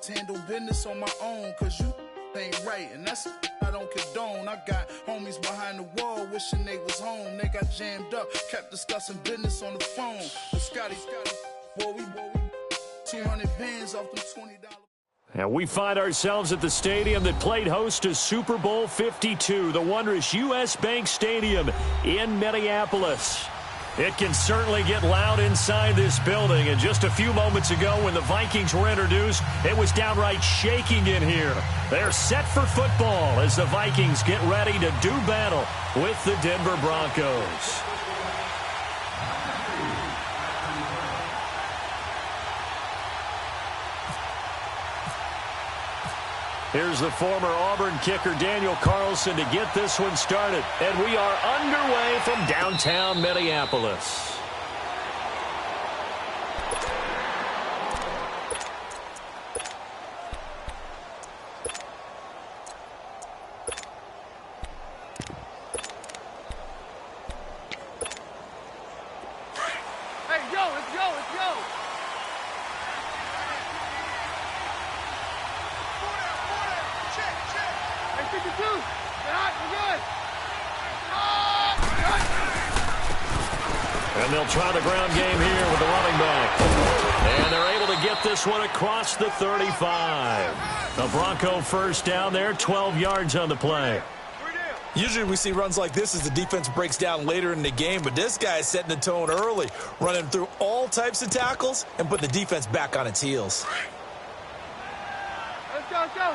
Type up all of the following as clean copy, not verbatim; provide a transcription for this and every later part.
handle business on my own, cause you ain't right, and that's I don't condone. I got homies behind the wall wishing they was home. They got jammed up, kept discussing business on the phone. But Scotty, boy, we 200 bands off them $20. And we find ourselves at the stadium that played host to Super Bowl 52, the wondrous U.S. Bank Stadium in Minneapolis. It can certainly get loud inside this building, and just a few moments ago when the Vikings were introduced, it was downright shaking in here. They're set for football as the Vikings get ready to do battle with the Denver Broncos. Here's the former Auburn kicker Daniel Carlson to get this one started. And we are underway from downtown Minneapolis. Hey, yo, let's go, let's go. And they'll try the ground game here with the running back. And they're able to get this one across the 35. A Bronco first down there, 12 yards on the play. Usually we see runs like this as the defense breaks down later in the game, but this guy is setting the tone early, running through all types of tackles and put the defense back on its heels. Let's go, let's go.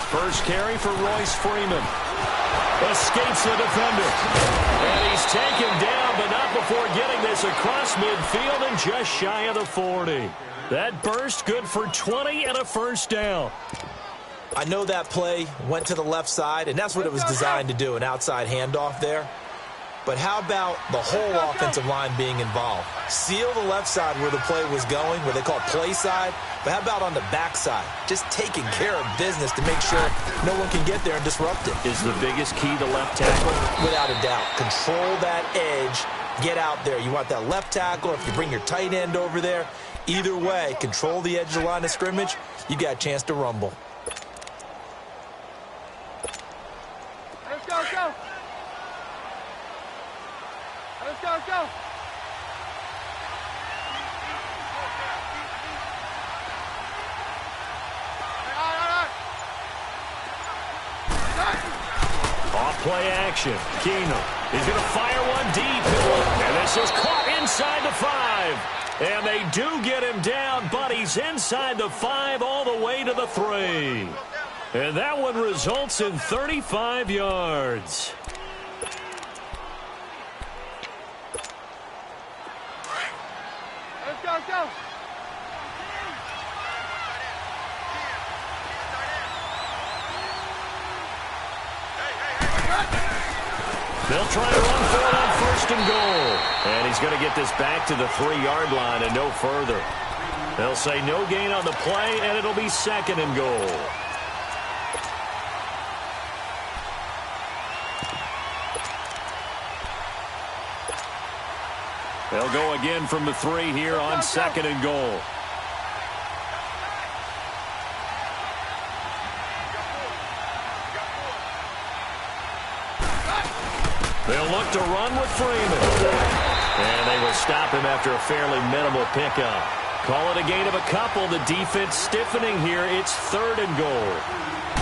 First carry for Royce Freeman. Escapes the defender. And he's taken down, but not before getting this across midfield and just shy of the 40. That burst good for 20 and a first down. I know that play went to the left side, and that's what it was designed to do, an outside handoff there. But how about the whole offensive line being involved? Seal the left side where the play was going, where they call play side. But how about on the backside? Just taking care of business to make sure no one can get there and disrupt it. Is the biggest key the left tackle? Without a doubt. Control that edge. Get out there. You want that left tackle, or if you bring your tight end over there, either way, control the edge of the line of scrimmage, you got a chance to rumble. Let's go, let's go. Let's go, let's go. Off play action. Keenum. He's going to fire one deep. And this is caught inside the 5. And they do get him down, but he's inside the 5 all the way to the 3. And that one results in 35 yards. Let's go, let's go. They'll try to run for it on first and goal. And he's going to get this back to the 3-yard line and no further. They'll say no gain on the play, and it'll be second and goal. They'll go again from the 3 here on second and goal. They'll look to run with Freeman. And they will stop him after a fairly minimal pickup. Call it a gain of a couple. The defense stiffening here. It's third and goal.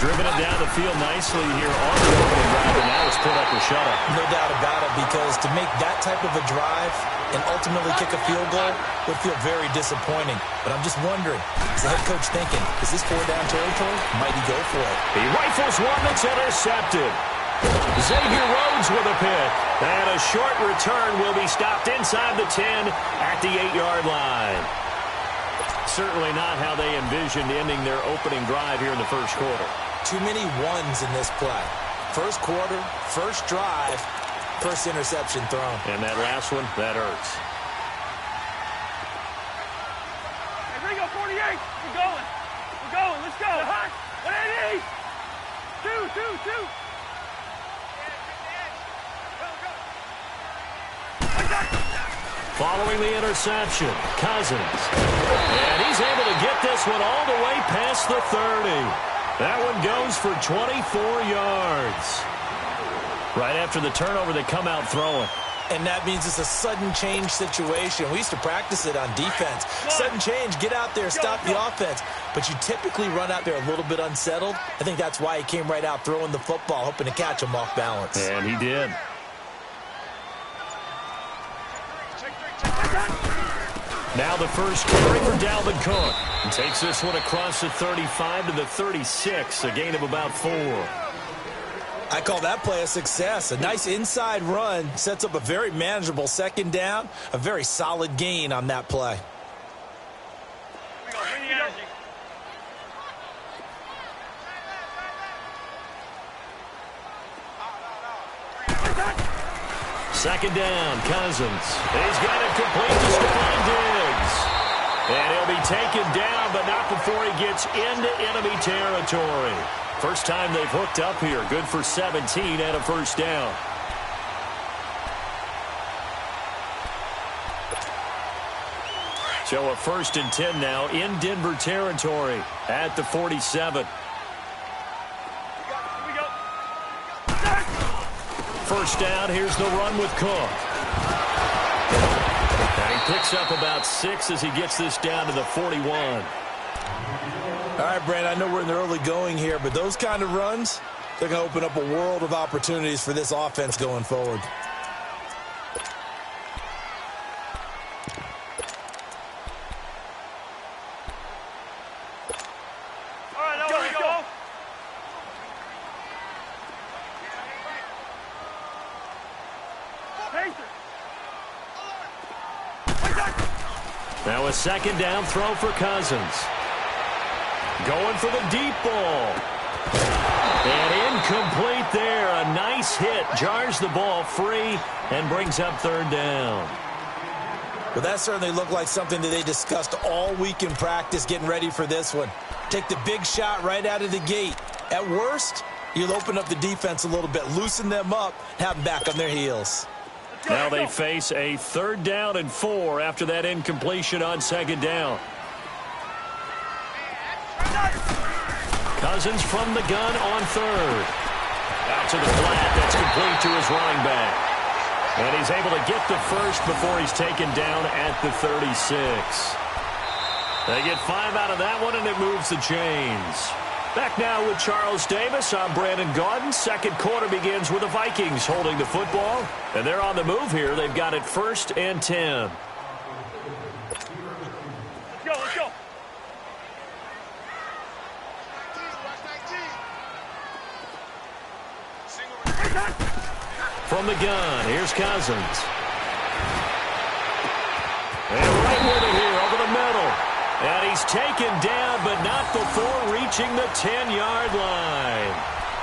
Driven it down the field nicely here on the opening drive, and now it's put up a shutout. No doubt about it, because to make that type of a drive and ultimately kick a field goal would feel very disappointing. But I'm just wondering, is the head coach thinking, is this 4-down territory? Might he go for it? He rifles one that's intercepted. Xavier Rhodes with a pick. And a short return will be stopped inside the 10 at the 8-yard line. Certainly not how they envisioned ending their opening drive here in the first quarter. Too many ones in this play. First quarter, first drive, first interception thrown. And that last one, that hurts. Hey, Ringo, 48. We're going. We're going. Let's go. 180. 2. Following the interception, Cousins. And he's able to get this one all the way past the 30. That one goes for 24 yards. Right after the turnover, they come out throwing. And that means it's a sudden change situation. We used to practice it on defense. Sudden change, get out there, stop the offense. But you typically run out there a little bit unsettled. I think that's why he came right out throwing the football, hoping to catch him off balance. And he did. Now the first carry for Dalvin Cook. And takes this one across the 35 to the 36, a gain of about 4. I call that play a success. A nice inside run sets up a very manageable second down. A very solid gain on that play. Bring the energy. Second down, Cousins. He's got it complete to Stephon Diggs. And he'll be taken down, but not before he gets into enemy territory. First time they've hooked up here. Good for 17 and a first down. So a 1st and 10 now in Denver territory at the 47. First down, here's the run with Cook. And he picks up about 6 as he gets this down to the 41. All right, Brand, I know we're in the early going here, but those kind of runs, they're going to open up a world of opportunities for this offense going forward. All right, now let's go. Now a second down throw for Cousins. Going for the deep ball. And incomplete there. A nice hit. Jars the ball free and brings up 3rd down. Well, that certainly looked like something that they discussed all week in practice getting ready for this one. Take the big shot right out of the gate. At worst, you'll open up the defense a little bit, loosen them up, have them back on their heels. Now they face a 3rd down and 4 after that incompletion on 2nd down. Cousins from the gun on 3rd. Out to the flat. That's complete to his running back. And he's able to get the first before he's taken down at the 36. They get 5 out of that one, and it moves the chains. Back now with Charles Davis. I'm Brandon Gaudin. Second quarter begins with the Vikings holding the football. And they're on the move here. They've got it 1st and 10. Let's go. From the gun, here's Cousins. And right with it here over the middle. And he's taken down, but not before reaching the 10-yard line.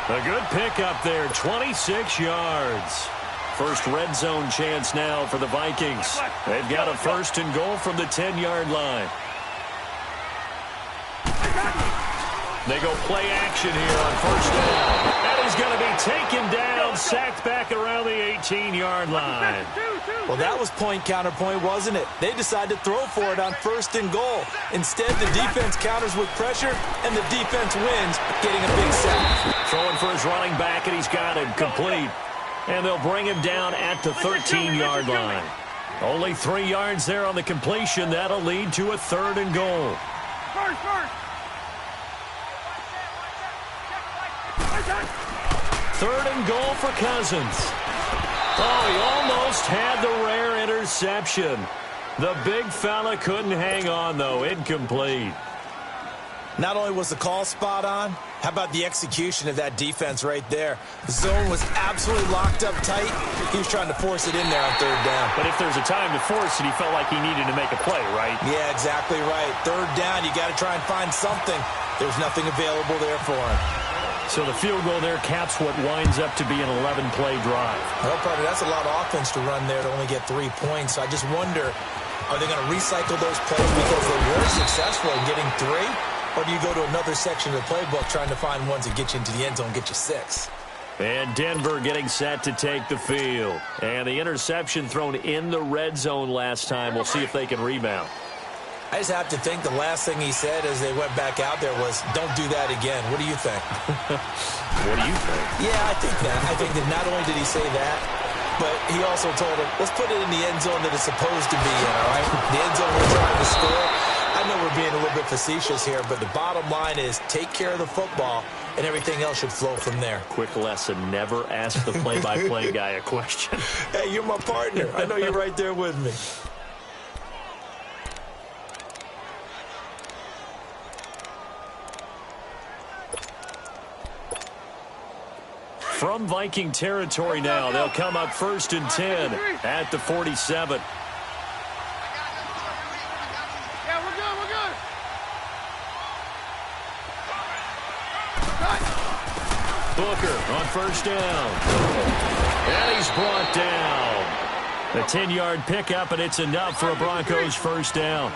A good pickup there, 26 yards. First red zone chance now for the Vikings. They've got a 1st and goal from the 10-yard line. They go play action here on 1st down. And he's going to be taken down, sacked back around the 18-yard line. Well, that was point counterpoint, wasn't it? They decided to throw for it on 1st and goal. Instead, the defense counters with pressure, and the defense wins, getting a big sack. Throwing for his running back, and he's got him complete. And they'll bring him down at the 13-yard line. Only 3 yards there on the completion. That'll lead to a 3rd and goal. First. 3rd and goal for Cousins. Oh, he almost had the rare interception. The big fella couldn't hang on, though. Incomplete. Not only was the call spot on, how about the execution of that defense right there? The zone was absolutely locked up tight. He was trying to force it in there on 3rd down. But if there's a time to force it, he felt like he needed to make a play, right? Yeah, exactly right. 3rd down, you got to try and find something. There's nothing available there for him. So the field goal there caps what winds up to be an 11-play drive. Well, probably that's a lot of offense to run there to only get 3 points. I just wonder, are they going to recycle those plays because they were successful in getting 3? Or do you go to another section of the playbook trying to find ones that get you into the end zone, get you 6? And Denver getting set to take the field. And the interception thrown in the red zone last time. We'll see if they can rebound. I just have to think the last thing he said as they went back out there was, don't do that again. What do you think? What do you think? Yeah, I think that. I think that not only did he say that, but he also told him, let's put it in the end zone that it's supposed to be in, all right? The end zone we're trying to score. I know we're being a little bit facetious here, but the bottom line is take care of the football, and everything else should flow from there. Quick lesson, never ask the play-by-play guy a question. Hey, you're my partner. I know you're right there with me. From Viking territory now, they'll come up 1st and 10 at the 47. Yeah, we're good. Booker on 1st down. And he's brought down. A 10-yard pickup, and it's enough for a Broncos 1st down.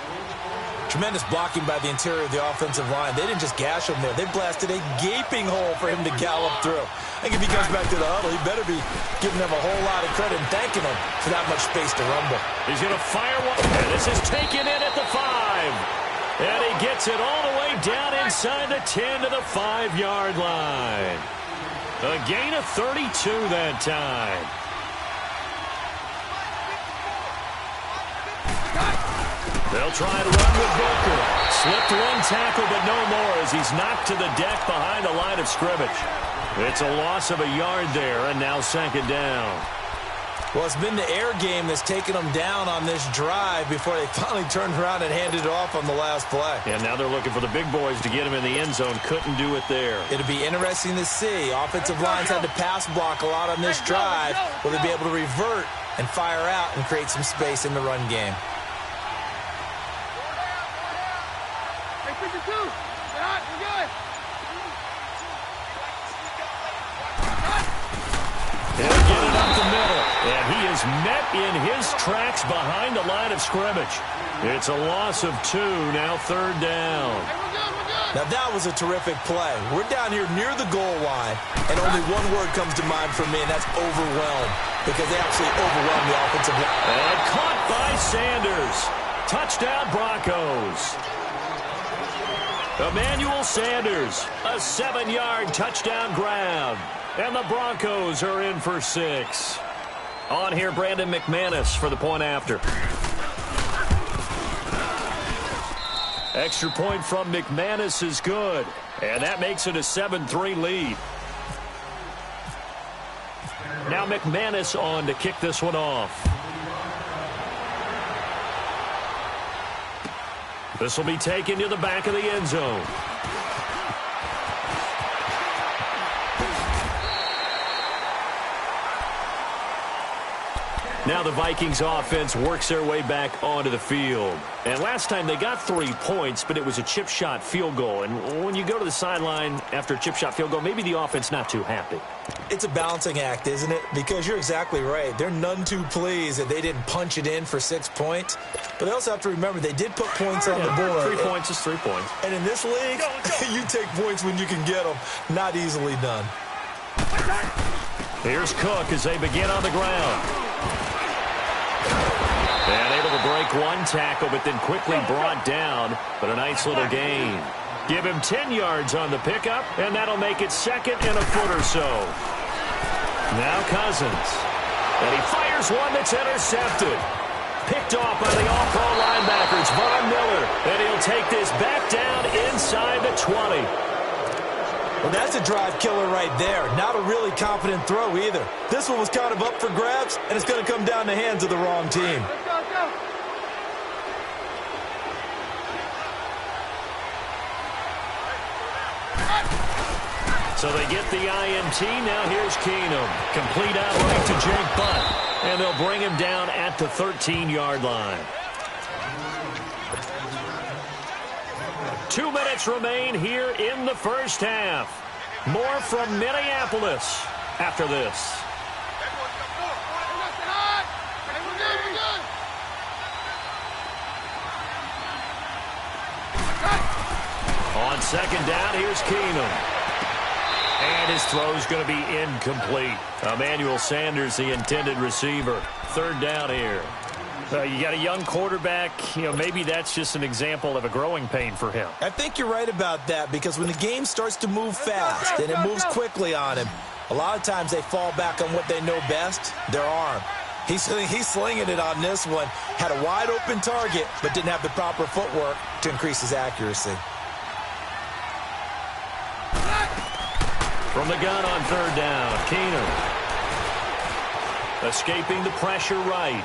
Tremendous blocking by the interior of the offensive line. They didn't just gash him there. They blasted a gaping hole for him to gallop through. I think if he comes back to the huddle, he better be giving them a whole lot of credit and thanking them for that much space to rumble. He's going to fire one. And this is taken in at the 5. And he gets it all the way down inside the 10 to the 5-yard line. A gain of 32 that time. They'll try to run with Booker. Slipped one tackle, but no more as he's knocked to the deck behind the line of scrimmage. It's a loss of a yard there, and now 2nd down. Well, it's been the air game that's taken them down on this drive before they finally turned around and handed it off on the last play. And now they're looking for the big boys to get him in the end zone. Couldn't do it there. It'll be interesting to see. Offensive lines had to pass block a lot on this drive. Will they be able to revert and fire out and create some space in the run game? He'll get it up the middle, and he is met in his tracks behind the line of scrimmage. It's a loss of 2, now 3rd down. Now that was a terrific play. We're down here near the goal line, and only one word comes to mind for me, and that's overwhelmed, because they absolutely overwhelmed the offensive line. And caught by Sanders. Touchdown Broncos. Emmanuel Sanders, a 7-yard touchdown grab. And the Broncos are in for 6. On here, Brandon McManus for the point after. Extra point from McManus is good. And that makes it a 7-3 lead. Now McManus on to kick this one off. This will be taken to the back of the end zone. Now the Vikings offense works their way back onto the field. And last time they got 3 points, but it was a chip shot field goal. And when you go to the sideline after a chip shot field goal, maybe the offense not too happy. It's a balancing act, isn't it? Because you're exactly right. They're none too pleased that they didn't punch it in for 6 points. But they also have to remember they did put points on the board. 3 points is 3 points. And in this league, you take points when you can get them. Not easily done. Here's Cook as they begin on the ground. And able to break one tackle, but then quickly brought down. But a nice little gain. Give him 10 yards on the pickup, and that'll make it 2nd and a foot or so. Now Cousins. And he fires one that's intercepted. Picked off by the all-pro linebackers, Von Miller. And he'll take this back down inside the 20. Well, that's a drive killer right there. Not a really confident throw either. This one was kind of up for grabs, and it's going to come down the hands of the wrong team. Let's go. So they get the INT. Now here's Keenum. Complete out right to Jake Butt. And they'll bring him down at the 13-yard line. 2 minutes remain here in the first half. More from Minneapolis after this. On 2nd down, here's Keenum. And his throw's going to be incomplete. Emmanuel Sanders, the intended receiver. Third down here. You got a young quarterback. Maybe that's just an example of a growing pain for him. I think you're right about that, because when the game starts to move fast and it moves quickly on him, a lot of times they fall back on what they know best, their arm. He's slinging it on this one. Had a wide open target, but didn't have the proper footwork to increase his accuracy. From the gun on third down, Keenum. Escaping the pressure right.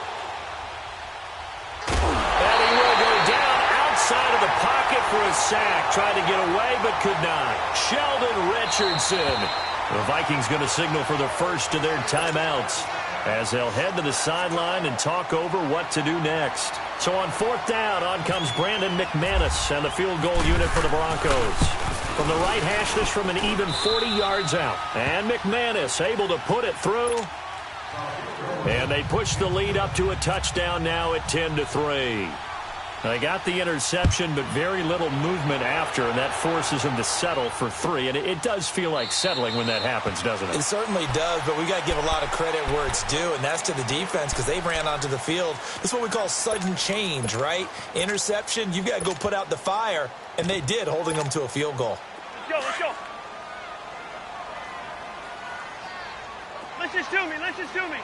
And he will go down outside of the pocket for a sack. Tried to get away, but could not. Sheldon Richardson. The Vikings going to signal for the first of their timeouts as they'll head to the sideline and talk over what to do next. So on fourth down, on comes Brandon McManus and the field goal unit for the Broncos. From the right hash, this from an even 40 yards out. And McManus able to put it through. And they push the lead up to a touchdown now at 10-3. They got the interception, but very little movement after, and that forces them to settle for 3. And it does feel like settling when that happens, doesn't it? It certainly does, but we got to give a lot of credit where it's due, and that's to the defense, because they ran onto the field. This is what we call sudden change, right? Interception, you got to go put out the fire, and they did, holding them to a field goal. Let's go. Let's just do me.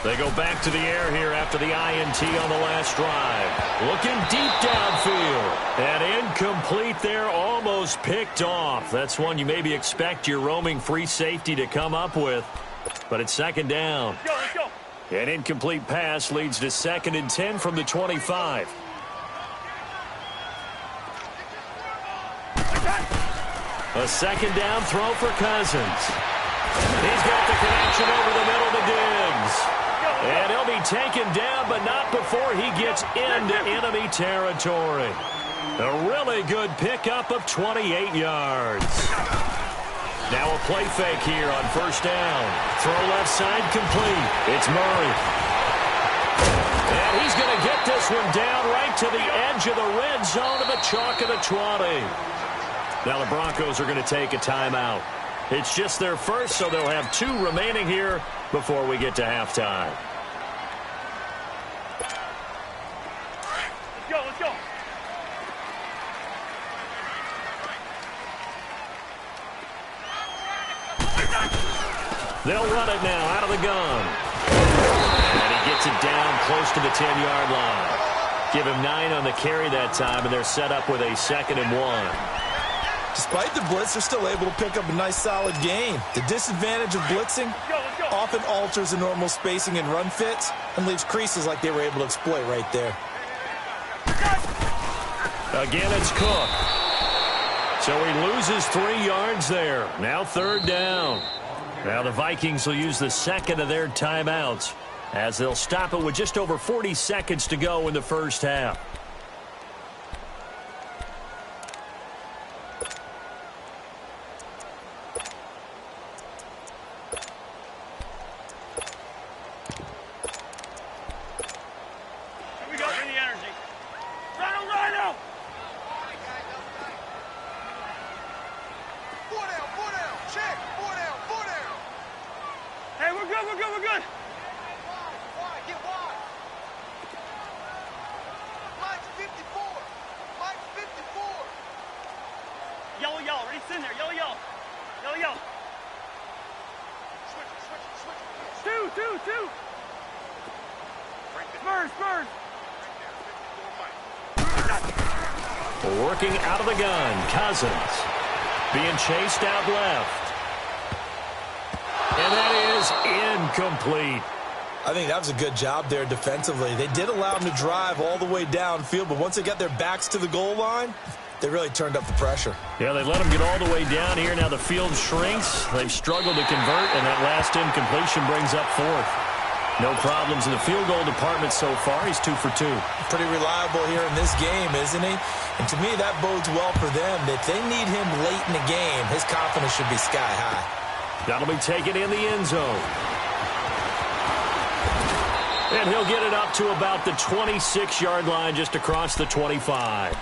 They go back to the air here after the INT on the last drive. Looking deep downfield. And incomplete there, almost picked off. That's one you maybe expect your roaming free safety to come up with. But it's second down. Let's go. An incomplete pass leads to 2nd and 10 from the 25. A second down throw for Cousins. He's got the connection over the middle to Diggs. And he'll be taken down, but not before he gets into enemy territory. A really good pickup of 28 yards. Now a play fake here on first down. Throw left side complete. It's Murray. And he's going to get this one down right to the edge of the red zone of the chalk of the 20. Now the Broncos are going to take a timeout. It's just their first, so they'll have 2 remaining here before we get to halftime. Let's go. They'll run it now out of the gun. And he gets it down close to the 10-yard line. Give him 9 on the carry that time, and they're set up with a 2nd and 1. Despite the blitz, they're still able to pick up a nice, solid gain. The disadvantage of blitzing often alters the normal spacing and run fits and leaves creases like they were able to exploit right there. Again, it's Cook. So he loses 3 yards there. Now third down. Now the Vikings will use the 2nd of their timeouts as they'll stop it with just over 40 seconds to go in the first half. We're good. Get wide. Line's 54. Line's 54. Yellow. Reese in there. Yellow. Switch. Two. Spurs. Working out of the gun, Cousins. Being chased out left. And that is incomplete. I think that was a good job there defensively. They did allow them to drive all the way downfield, but once they got their backs to the goal line, they really turned up the pressure. Yeah, they let them get all the way down here. Now the field shrinks. They've struggled to convert, and that last incompletion brings up 4th. No problems in the field goal department so far. He's 2 for 2. Pretty reliable here in this game, isn't he? And to me, that bodes well for them. If they need him late in the game, his confidence should be sky high. That'll be taken in the end zone. And he'll get it up to about the 26-yard line just across the 25.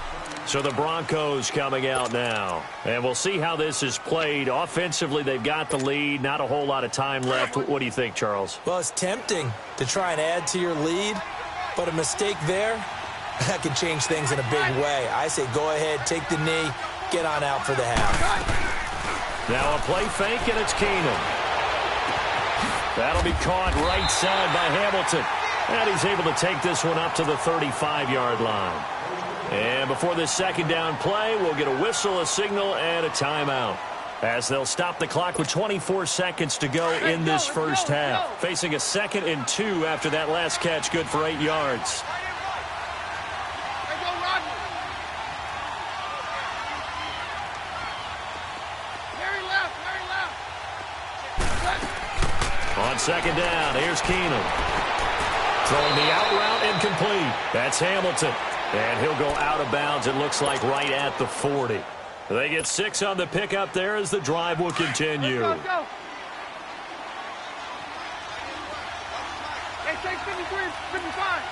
So the Broncos coming out now. And we'll see how this is played. Offensively, they've got the lead. Not a whole lot of time left. What do you think, Charles? Well, it's tempting to try and add to your lead, but a mistake there, that can change things in a big way. I say go ahead, take the knee, get on out for the half. Now a play fake, and it's Keenum. That'll be caught right side by Hamilton. And he's able to take this one up to the 35-yard line. And before this second down play, we'll get a whistle, a signal, and a timeout, as they'll stop the clock with 24 seconds to go in this first half. Facing a 2nd and 2 after that last catch, good for 8 yards. On second down, here's Keenum. Throwing the out route, incomplete. That's Hamilton. And he'll go out of bounds, it looks like, right at the 40. They get 6 on the pickup there as the drive will continue. Let's go. Hey, take 53, 55.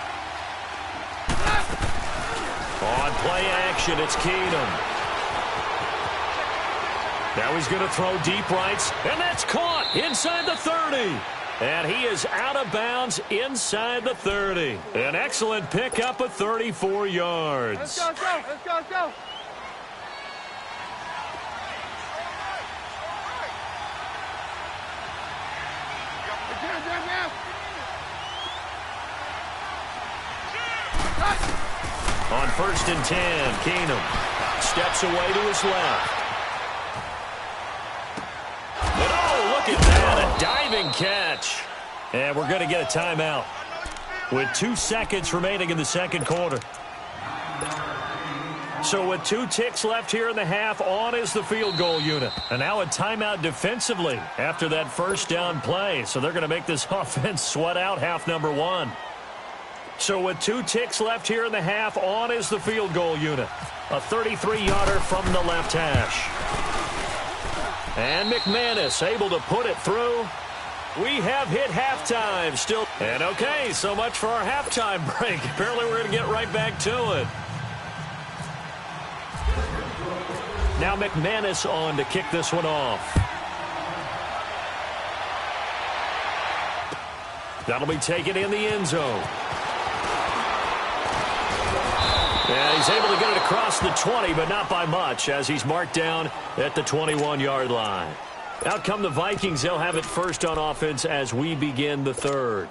On play action, it's Keenum. Now he's going to throw deep rights, and that's caught inside the 30. And he is out of bounds inside the 30. An excellent pickup of 34 yards. Let's go, let's go, let's go, let's go. On 1st and 10, Keenum steps away to his left. And oh, look at that, a diving catch. And we're going to get a timeout with 2 seconds remaining in the second quarter. So with 2 ticks left here in the half, on is the field goal unit. And now a timeout defensively after that first down play. So they're going to make this offense sweat out half number 1. So with 2 ticks left here in the half, on is the field goal unit. A 33-yarder from the left hash. And McManus able to put it through. We have hit halftime still. And okay, so much for our halftime break. Apparently we're going to get right back to it. Now McManus on to kick this one off. That'll be taken in the end zone. And he's able to get it across the 20, but not by much, as he's marked down at the 21-yard line. Out come the Vikings. They'll have it first on offense as we begin the third.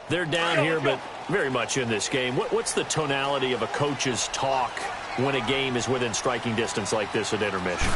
They're down here, but very much in this game. What's the tonality of a coach's talk when a game is within striking distance like this at intermission?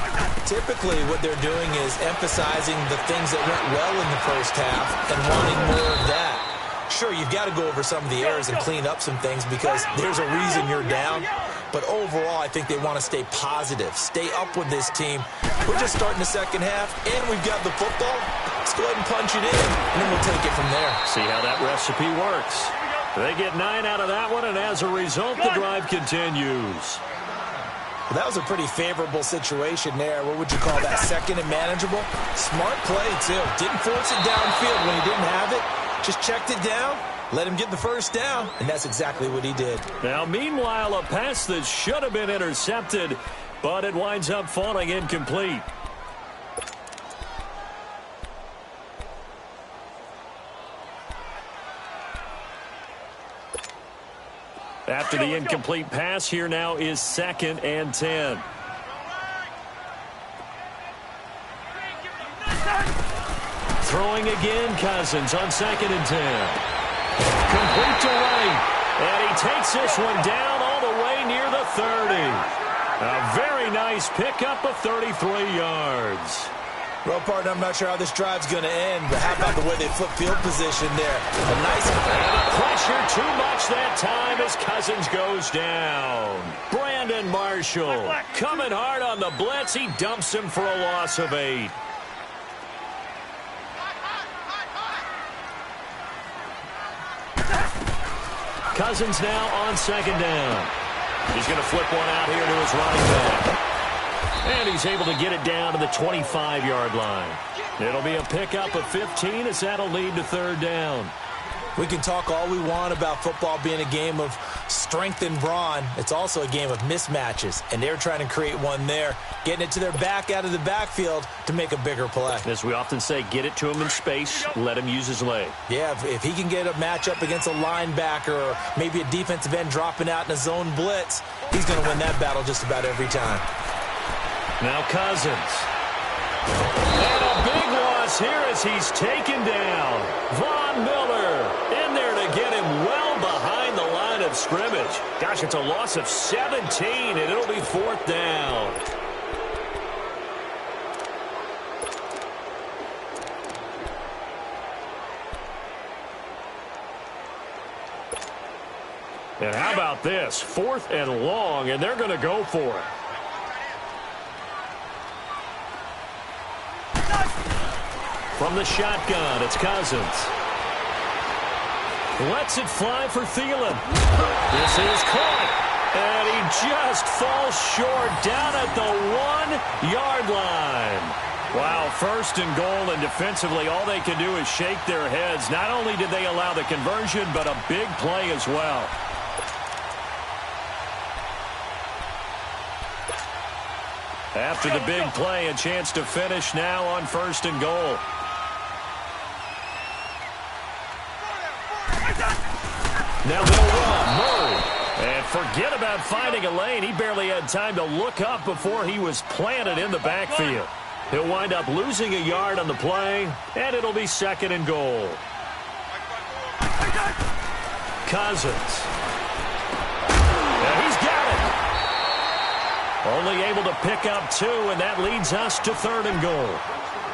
Typically, what they're doing is emphasizing the things that went well in the first half and wanting more of that. Sure, you've got to go over some of the errors and clean up some things because there's a reason you're down. But overall, I think they want to stay positive, stay up with this team. We're just starting the second half, and we've got the football. Let's go ahead and punch it in, and then we'll take it from there. See how that recipe works. They get 9 out of that one, and as a result, the drive continues. Well, that was a pretty favorable situation there. What would you call that? Second and manageable? Smart play, too. Didn't force it downfield when he didn't have it. Just checked it down, let him get the first down, and that's exactly what he did. Now, meanwhile, a pass that should have been intercepted, but it winds up falling incomplete. After the incomplete pass, here now is 2nd and 10. Throwing again, Cousins on 2nd and 10. Complete to Wright. And he takes this one down all the way near the 30. A very nice pickup of 33 yards. Well, partner, I'm not sure how this drive's going to end, but how about the way they flip field position there? A nice... And the pressure too much that time as Cousins goes down. Brandon Marshall coming hard on the blitz. He dumps him for a loss of 8. Cousins now on 2nd down. He's going to flip one out here to his running back. And he's able to get it down to the 25-yard line. It'll be a pickup of 15 as that'll lead to 3rd down. We can talk all we want about football being a game of strength and brawn. It's also a game of mismatches, and they're trying to create one there, getting it to their back out of the backfield to make a bigger play. As we often say, get it to him in space, let him use his leg. Yeah, if he can get a matchup against a linebacker or maybe a defensive end dropping out in a zone blitz, he's going to win that battle just about every time. Now Cousins. And a big loss here as he's taken down. Von Miller in there to get him well behind the line of scrimmage. Gosh, it's a loss of 17, and it'll be 4th down. And how about this? 4th and long, and they're going to go for it. From the shotgun, it's Cousins. Lets it fly for Thielen. This is caught. And he just falls short down at the 1-yard line. Wow, 1st and goal, and defensively all they can do is shake their heads. Not only did they allow the conversion, but a big play as well. After the big play, a chance to finish now on 1st and goal. Now they'll run. Murray. And forget about finding a lane. He barely had time to look up before he was planted in the backfield. He'll wind up losing a yard on the play, and it'll be 2nd and goal. Cousins. And he's got it. Only able to pick up 2, and that leads us to 3rd and goal.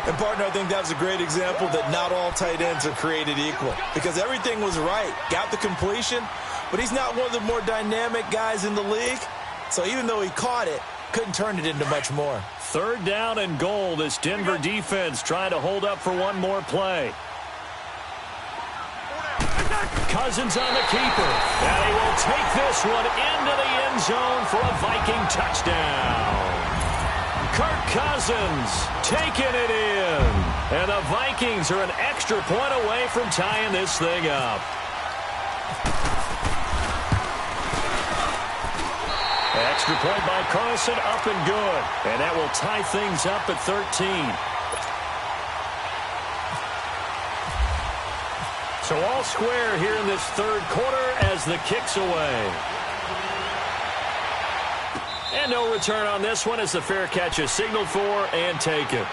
And, partner, I think that was a great example that not all tight ends are created equal because everything was right. Got the completion, but he's not one of the more dynamic guys in the league. So even though he caught it, couldn't turn it into much more. 3rd down and goal. This Denver defense trying to hold up for one more play. Cousins on the keeper. And he will take this one into the end zone for a Viking touchdown. Kirk Cousins taking it in. And the Vikings are an extra point away from tying this thing up. Extra point by Carlson, up and good. And that will tie things up at 13. So all square here in this 3rd quarter as the kick's away. And no return on this one as the fair catch is signaled for and taken.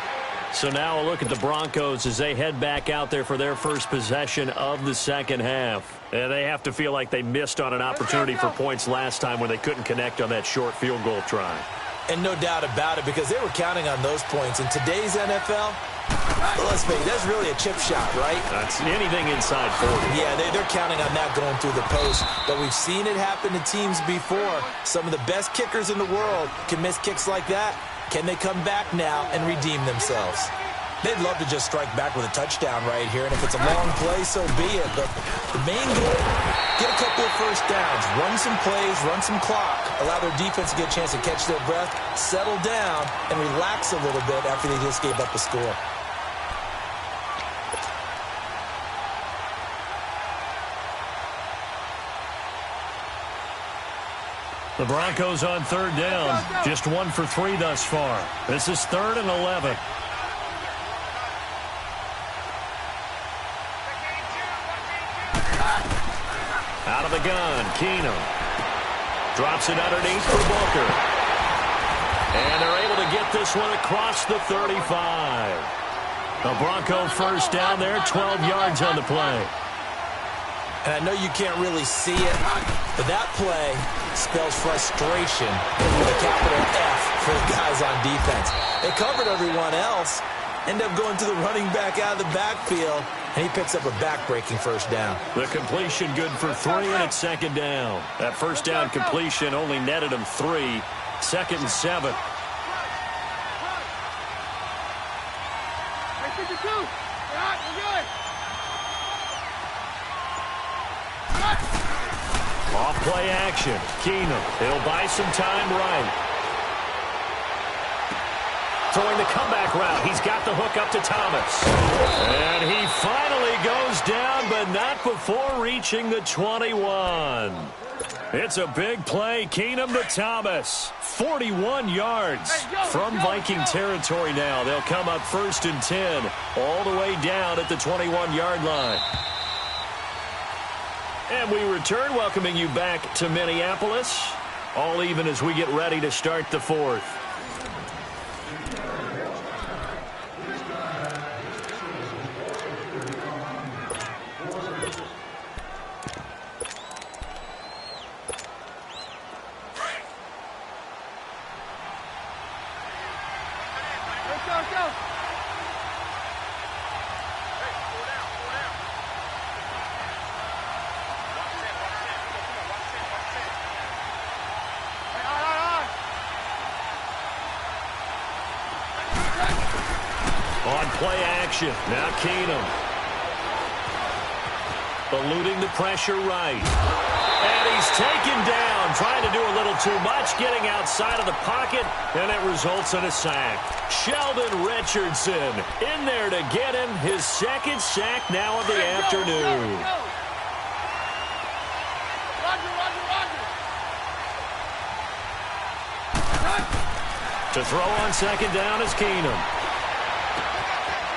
So now a look at the Broncos as they head back out there for their first possession of the 2nd half. And they have to feel like they missed on an opportunity for points last time when they couldn't connect on that short field goal try. And no doubt about it because they were counting on those points. In today's NFL, let's face it, that's really a chip shot, right? That's anything inside 40. Yeah, they're counting on that going through the post. But we've seen it happen to teams before. Some of the best kickers in the world can miss kicks like that. Can they come back now and redeem themselves? They'd love to just strike back with a touchdown right here. And if it's a long play, so be it. But the main goal, get a couple of first downs, run some plays, run some clock, allow their defense to get a chance to catch their breath, settle down, and relax a little bit after they just gave up a score. The Broncos on 3rd down. Just 1 for 3 thus far. This is 3rd and 11. Out of the gun, Keenum. Drops it underneath for Booker. And they're able to get this one across the 35. A Bronco first down there, 12 yards on the play. And I know you can't really see it, but that play spells frustration with a capital F for the guys on defense. They covered everyone else, end up going to the running back out of the backfield, and he picks up a back-breaking first down. The completion good for 3, and it's 2nd down. That first down completion only netted him 3. 2nd and 7. Off-play action. Keenum. He'll buy some time right. Throwing the comeback route. He's got the hook up to Thomas. And he finally goes down, but not before reaching the 21. It's a big play. Keenum to Thomas. 41 yards from Viking territory now. They'll come up 1st and 10, all the way down at the 21-yard line. And we return, welcoming you back to Minneapolis. All even as we get ready to start the 4th. Let's go. On play action. Now Keenum. Eluding the pressure right. And he's taken down. Trying to do a little too much. Getting outside of the pocket. And it results in a sack. Sheldon Richardson in there to get him. His 2nd sack now of the afternoon. To throw on 2nd down is Keenum.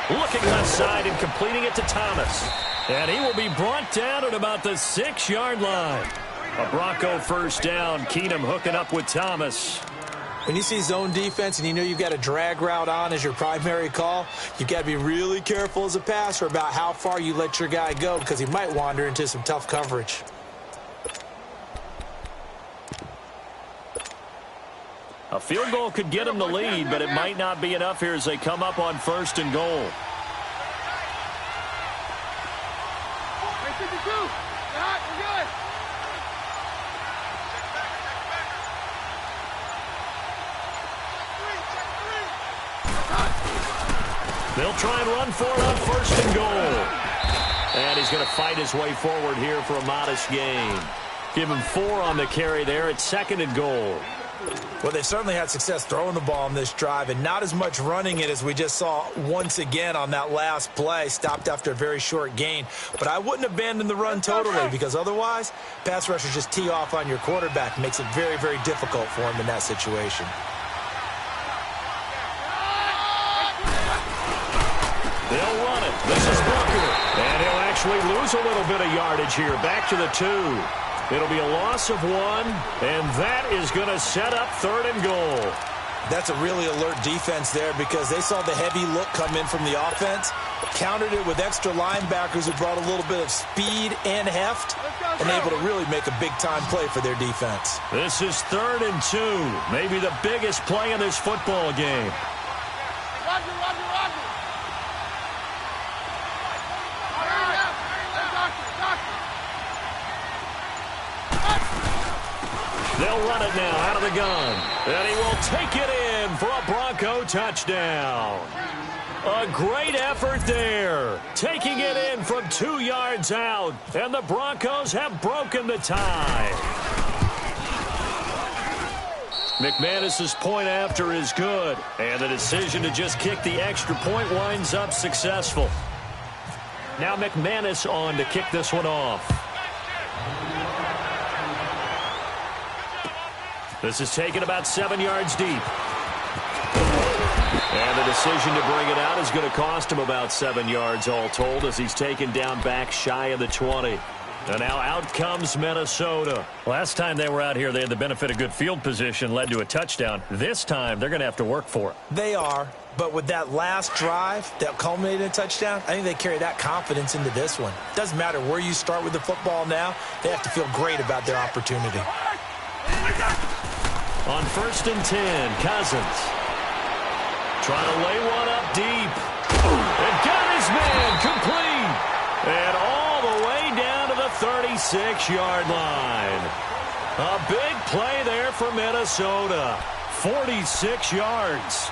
Looking left side and completing it to Thomas. And he will be brought down at about the 6-yard line. A Bronco 1st down. Keenum hooking up with Thomas. When you see zone defense and you know you've got a drag route on as your primary call, you've got to be really careful as a passer about how far you let your guy go because he might wander into some tough coverage. A field goal could get them the lead, but it might not be enough here as they come up on 1st and goal. They'll try and run for it on 1st and goal. And he's going to fight his way forward here for a modest gain. Give him 4 on the carry there at 2nd and goal. Well, they've certainly had success throwing the ball on this drive and not as much running it as we just saw once again on that last play. Stopped after a very short gain. But I wouldn't abandon the run totally because otherwise, pass rushers just tee off on your quarterback. Makes it very, very difficult for him in that situation. They'll run it. This is Booker. And he'll actually lose a little bit of yardage here. Back to the 2. It'll be a loss of 1, and that is going to set up 3rd and goal. That's a really alert defense there because they saw the heavy look come in from the offense, countered it with extra linebackers who brought a little bit of speed and heft, and able to really make a big-time play for their defense. This is 3rd and 2, maybe the biggest play in this football game. Roger. They'll run it now out of the gun. And he will take it in for a Bronco touchdown. A great effort there. Taking it in from 2 yards out. And the Broncos have broken the tie. McManus's point after is good. And the decision to just kick the extra point winds up successful. Now McManus on to kick this one off. This is taken about 7 yards deep. And the decision to bring it out is going to cost him about 7 yards all told as he's taken down back shy of the 20. And now out comes Minnesota. Last time they were out here, they had the benefit of good field position, led to a touchdown. This time, they're going to have to work for it. They are, but with that last drive that culminated in a touchdown, I think they carry that confidence into this one. Doesn't matter where you start with the football now, they have to feel great about their opportunity. On 1st and 10, Cousins. Trying to lay one up deep. And got his man complete. And all the way down to the 36-yard line. A big play there for Minnesota. 46 yards.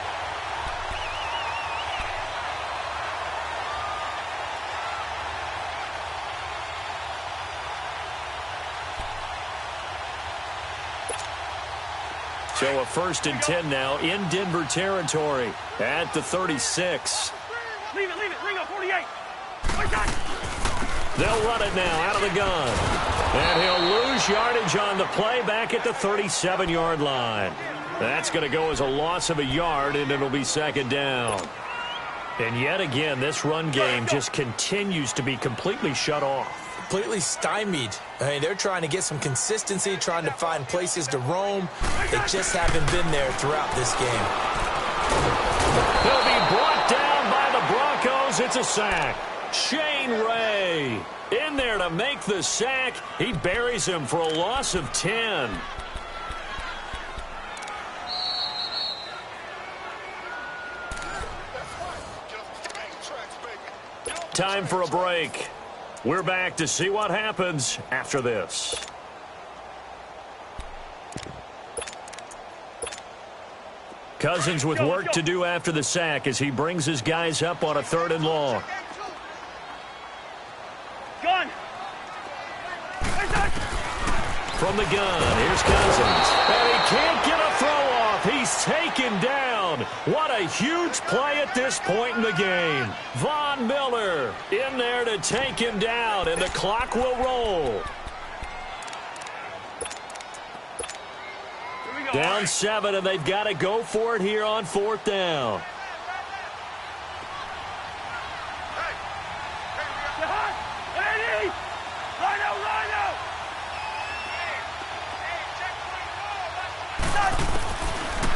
So a 1st and 10 now in Denver territory at the 36. Leave it, Ringo, 48. They'll run it now out of the gun. And he'll lose yardage on the play back at the 37-yard line. That's going to go as a loss of a yard, and it'll be 2nd down. And yet again, this run game just continues to be completely shut off. Completely stymied. I mean, they're trying to get some consistency, trying to find places to roam. They just haven't been there throughout this game. He'll be brought down by the Broncos. It's a sack. Shane Ray in there to make the sack. He buries him for a loss of 10. Time for a break. We're back to see what happens after this. Cousins with work to do after the sack as he brings his guys up on a 3rd and long. Gun. From the gun, here's Cousins. And he can't get a throw off. He's taken down. What a huge play at this point in the game. Von Miller in there to take him down, and the clock will roll. Down 7, and they've got to go for it here on 4th down.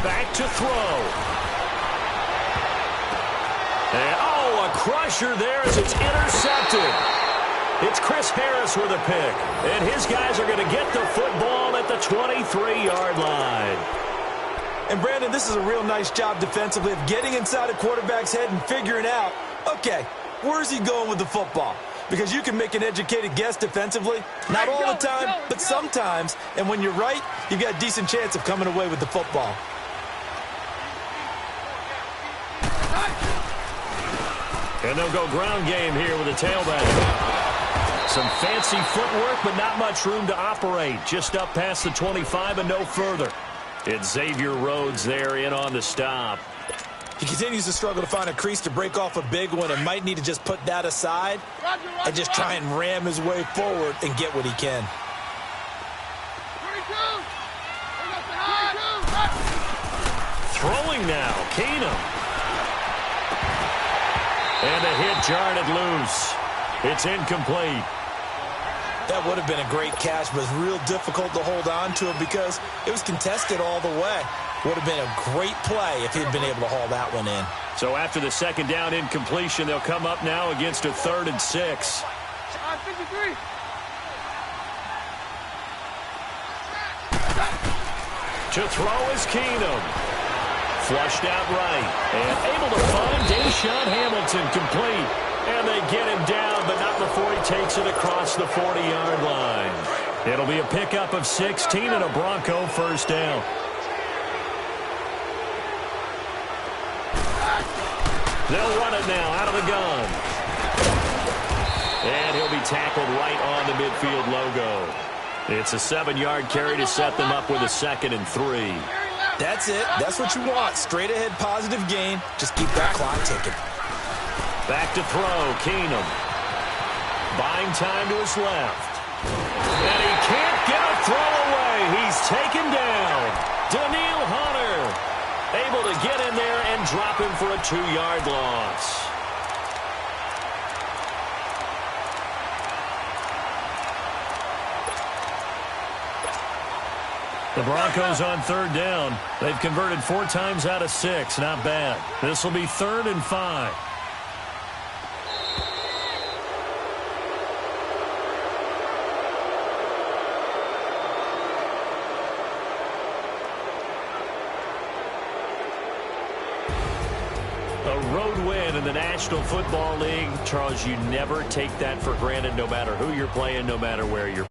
Back to throw. And, a crusher there as it's intercepted. It's Chris Harris with a pick. And his guys are going to get the football at the 23-yard line. And, Brandon, this is a real nice job defensively of getting inside a quarterback's head and figuring out, okay, where's he going with the football? Because you can make an educated guess defensively. Not all the time, but sometimes. And when you're right, you've got a decent chance of coming away with the football. And they'll go ground game here with a tailback. Some fancy footwork, but not much room to operate. Just up past the 25 and no further. It's Xavier Rhodes there in on the stop. He continues to struggle to find a crease to break off a big one and might need to just put that aside and just try and ram his way forward and get what he can. Throwing now, Keenum. And a hit jarred it loose. It's incomplete. That would have been a great catch, but it's real difficult to hold on to it because it was contested all the way. Would have been a great play if he'd been able to haul that one in. So after the 2nd down incompletion, they'll come up now against a 3rd and 6. 53. To throw is Keenum. Flushed out right. And able to find Deshaun Hamilton complete. And they get him down, but not before he takes it across the 40-yard line. It'll be a pickup of 16 and a Bronco 1st down. They'll run it now out of the gun. And he'll be tackled right on the midfield logo. It's a 7-yard carry to set them up with a 2nd and 3. That's it. That's what you want. Straight ahead positive gain. Just keep that clock ticking. Back to throw, Keenum. Buying time to his left. And he can't get a throw away. He's taken down. Daniil Hunter able to get in there and drop him for a 2-yard loss. The Broncos on 3rd down. They've converted 4 times out of 6. Not bad. This will be 3rd and 5. A road win in the National Football League. Charles, you never take that for granted no matter who you're playing, no matter where you're